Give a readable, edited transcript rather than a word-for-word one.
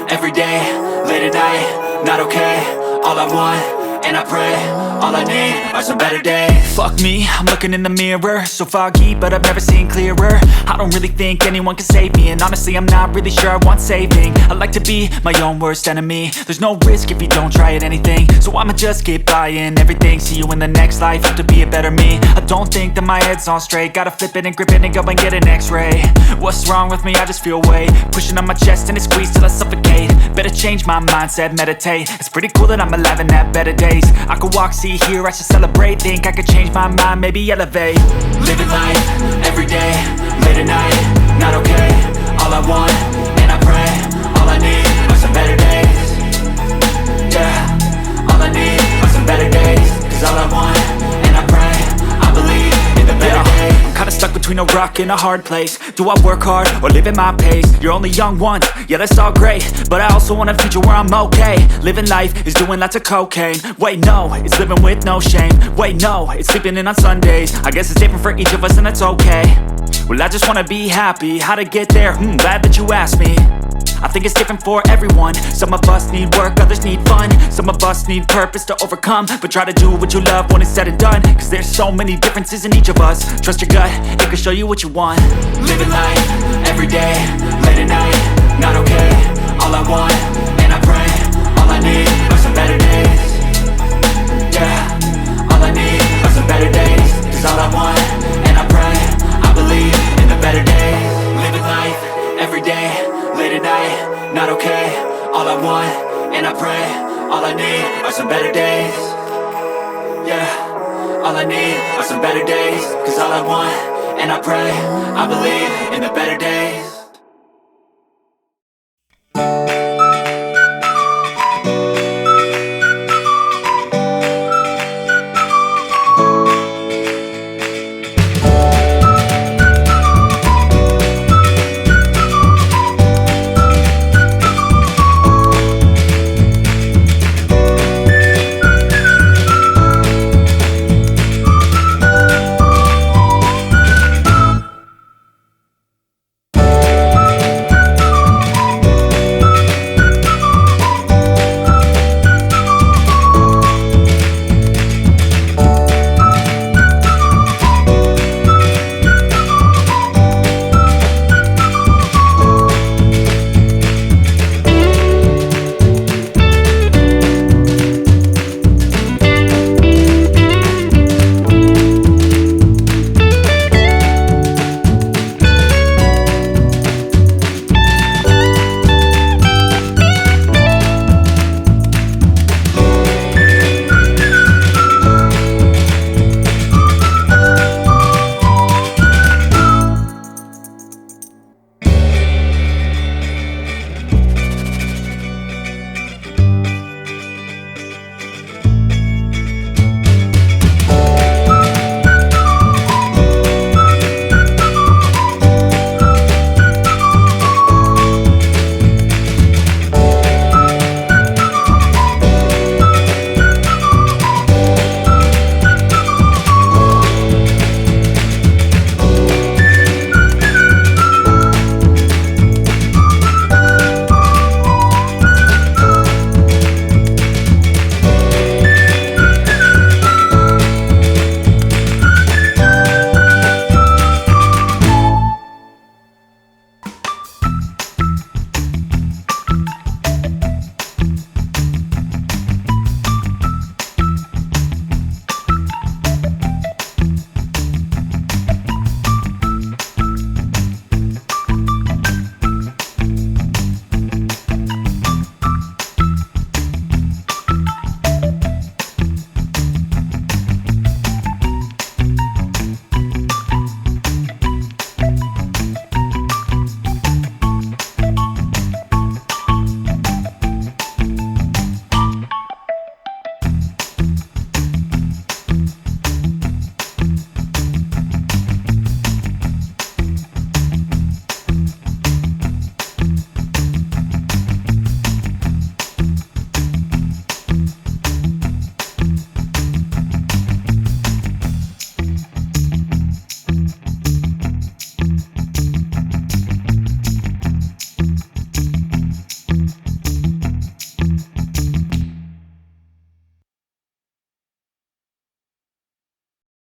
every day, late at night, not okay. All I want, and I pray, all I need are some better days. Fuck me, I'm looking in the mirror, so foggy, but I've never seen clearer. I don't really think anyone can save me, and honestly I'm not really sure I want saving. I like to be my own worst enemy. There's no risk if you don't try at anything, so I'ma just keep buying everything. See you in the next life, have to be a better me. I don't think that my head's on straight, gotta flip it and grip it and go and get an x-ray. What's wrong with me? I just feel weight pushing on my chest and it squeezes till I suffocate. Better change my mindset, meditate. It's pretty cool that I'm alive and have better days. I could walk, see, hear, I should celebrate. Think I could change my mind, maybe elevate. Living life, every day, late at night, not okay. All I want, and I pray, all I need are some better days. Yeah, all I need are some better days. Cause all I want, and I pray, I believe in the better days. I'm kinda stuck between a rock and a hard place. Do I work hard or live at my pace? You're only young once, yeah that's all great, but I also want a future where I'm okay. Living life is doing lots of cocaine. Wait no, it's living with no shame. Wait no, it's sleeping in on Sundays. I guess it's different for each of us and that's okay. Well I just wanna be happy, how to get there? Glad that you asked me. I think it's different for everyone. Some of us need work, others need fun. Some of us need purpose to overcome. But try to do what you love when it's said and done. Cause there's so many differences in each of us. Trust your gut, it can show you what you want. Living life, every day, late at night, not okay. All I want, and I pray, all I need are some better days. Yeah, all I need are some better days. Cause all I want, and I pray, I believe in the better days. Living life, every day, late at night, not okay. All I want, and I pray, all I need are some better days. Yeah, all I need are some better days. Cause all I want, and I pray, I believe in the better days.